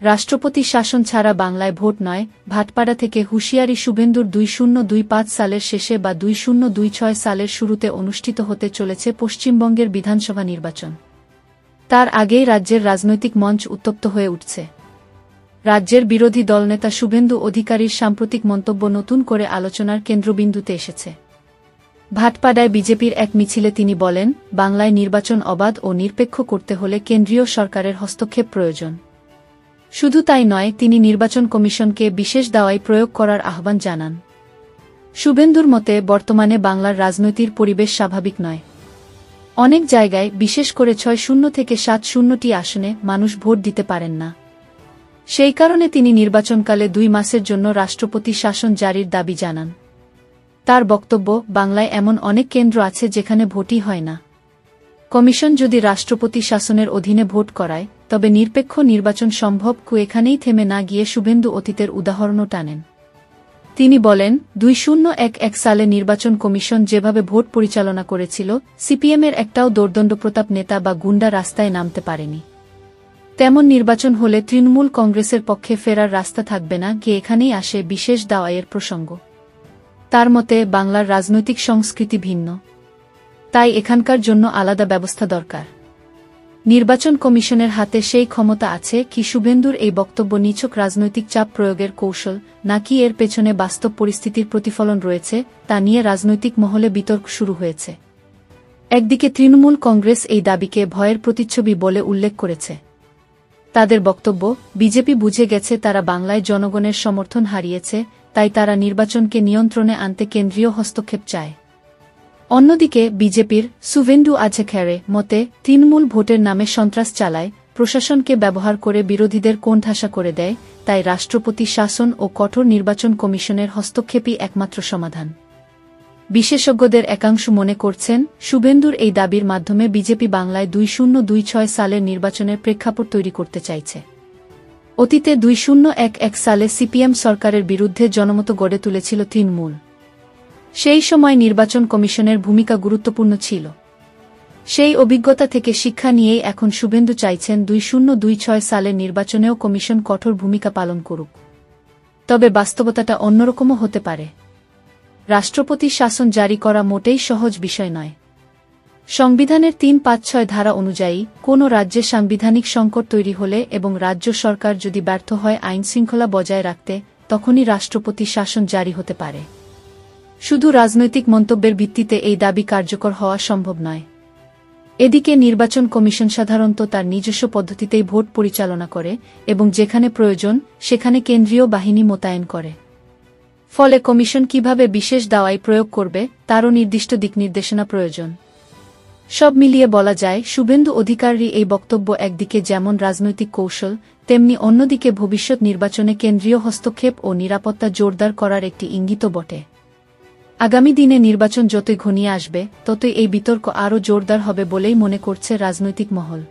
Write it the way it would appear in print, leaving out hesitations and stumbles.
রাষ্ট্রপতি শাসন ছাড়া বাংলায় ভোট নয়, ভাটপাড়া থেকে হুঁশিয়ারি শুভেন্দুর 2025 সালের শেষে বা 2026 সালের শুরুতে অনুষ্ঠিত হতে চলেছে পশ্চিমবঙ্গের বিধানসভা নির্বাচন। তার আগেই রাজ্যের রাজনৈতিক মঞ্চ উত্তপ্ত হয়ে উঠছে। রাজ্যের বিরোধী দলনেতা শুভেন্দু অধিকারীর সাম্প্রতিক মন্তব্য নতুন করে আলোচনার কেন্দ্রবিন্দুতে এসেছে। ভাটপাড়ায় বিজেপির এক মিছিলে তিনি বলেন, বাংলায় নির্বাচন অবাধ ও নিরপেক্ষ করতে হলে কেন্দ্রীয় সরকারের হস্তক্ষেপ প্রয়োজন। শুধু তাই নয়, তিনি নির্বাচন কমিশনকে বিশেষ দাওয়াই প্রয়োগ করার আহ্বান জানান। শুভেন্দুর মতে বর্তমানে বাংলার রাজনৈতিক পরিবেশ স্বাভাবিক নয়। অনেক জায়গায়, বিশেষ করে 6-0 থেকে 7-0টি আসনে মানুষ ভোট দিতে পারেন না। সেই কারণে তিনি নির্বাচনকালে 2 মাসের জন্য রাষ্ট্রপতি শাসন জারির দাবি জানান। তার বক্তব্য, বাংলায় এমন অনেক কেন্দ্র আছে যেখানে ভোটই হয় না। কমিশন যদি রাষ্ট্রপতি শাসনের অধীনে ভোট করায়, তবে নিরপেক্ষ নির্বাচন সম্ভব। এখানেই থেমে না গিয়ে শুভেন্দু অতীতের উদাহরণও টানেন। তিনি বলেন, 2011 সালে নির্বাচন কমিশন যেভাবে ভোট পরিচালনা করেছিল, সিপিএমের একটাও দোর্দণ্ডপ্রতাপ নেতা বা গুন্ডা রাস্তায় নামতে পারেনি। তেমন নির্বাচন হলে তৃণমূল কংগ্রেসের পক্ষে ফেরার রাস্তা থাকবে না। এখানেই আসে বিশেষ দাওয়াইয়ের প্রসঙ্গ। তার মতে, বাংলার রাজনৈতিক সংস্কৃতি ভিন্ন, তাই এখানকার জন্য আলাদা ব্যবস্থা দরকার। নির্বাচন কমিশনের হাতে সেই ক্ষমতা আছে কি? শুভেন্দুর এই বক্তব্য নিছক রাজনৈতিক চাপ প্রয়োগের কৌশল, নাকি এর পেছনে বাস্তব পরিস্থিতির প্রতিফলন রয়েছে, তা নিয়ে রাজনৈতিক মহলে বিতর্ক শুরু হয়েছে। একদিকে তৃণমূল কংগ্রেস এই দাবিকে ভয়ের প্রতিচ্ছবি বলে উল্লেখ করেছে। তাদের বক্তব্য, বিজেপি বুঝে গেছে তারা বাংলায় জনগণের সমর্থন হারিয়েছে, তাই তারা নির্বাচনকে নিয়ন্ত্রণে আনতে কেন্দ্রীয় হস্তক্ষেপ চায়। অন্যদিকে বিজেপির শুভেন্দু আধিকারির মতে, তৃণমূল ভোটের নামে সন্ত্রাস চালায়, প্রশাসনকে ব্যবহার করে বিরোধীদের কোণঠাসা করে দেয়, তাই রাষ্ট্রপতি শাসন ও কঠোর নির্বাচন কমিশনের হস্তক্ষেপই একমাত্র সমাধান। বিশেষজ্ঞদের একাংশ মনে করছেন, শুভেন্দুর এই দাবির মাধ্যমে বিজেপি বাংলায় 2026 সালের নির্বাচনের প্রেক্ষাপট তৈরি করতে চাইছে। অতীতে 2011 সালে সিপিএম সরকারের বিরুদ্ধে জনমত গড়ে তুলেছিল তৃণমূল। সেই সময় নির্বাচন কমিশনের ভূমিকা গুরুত্বপূর্ণ ছিল। সেই অভিজ্ঞতা থেকে শিক্ষা নিয়েই এখন শুভেন্দু চাইছেন 2026 সালের নির্বাচনেও কমিশন কঠোর ভূমিকা পালন করুক। তবে বাস্তবতাটা অন্যরকমও হতে পারে। রাষ্ট্রপতি শাসন জারি করা মোটেই সহজ বিষয় নয়। সংবিধানের 356 ধারা অনুযায়ী, কোনো রাজ্যে সাংবিধানিক সংকট তৈরি হলে এবং রাজ্য সরকার যদি ব্যর্থ হয় আইনশৃঙ্খলা বজায় রাখতে, তখনই রাষ্ট্রপতি শাসন জারি হতে পারে। শুধু রাজনৈতিক মন্তব্যের ভিত্তিতে এই দাবি কার্যকর হওয়া সম্ভব নয়। এদিকে নির্বাচন কমিশন সাধারণত তার নিজস্ব পদ্ধতিতেই ভোট পরিচালনা করে এবং যেখানে প্রয়োজন সেখানে কেন্দ্রীয় বাহিনী মোতায়েন করে। ফলে কমিশন কিভাবে বিশেষ দাওয়াই প্রয়োগ করবে তারও নির্দিষ্ট দিকনির্দেশনা প্রয়োজন। সব মিলিয়ে বলা যায়, শুভেন্দু অধিকারী এই বক্তব্য একদিকে যেমন রাজনৈতিক কৌশল, তেমনি অন্যদিকে ভবিষ্যৎ নির্বাচনে কেন্দ্রীয় হস্তক্ষেপ ও নিরাপত্তা জোরদার করার একটি ইঙ্গিতও বটে। আগামী দিনে নির্বাচন যতই ঘনিয়ে আসবে, ততই এই বিতর্ক আরও জোরদার হবে বলেই মনে করছে রাজনৈতিক মহল।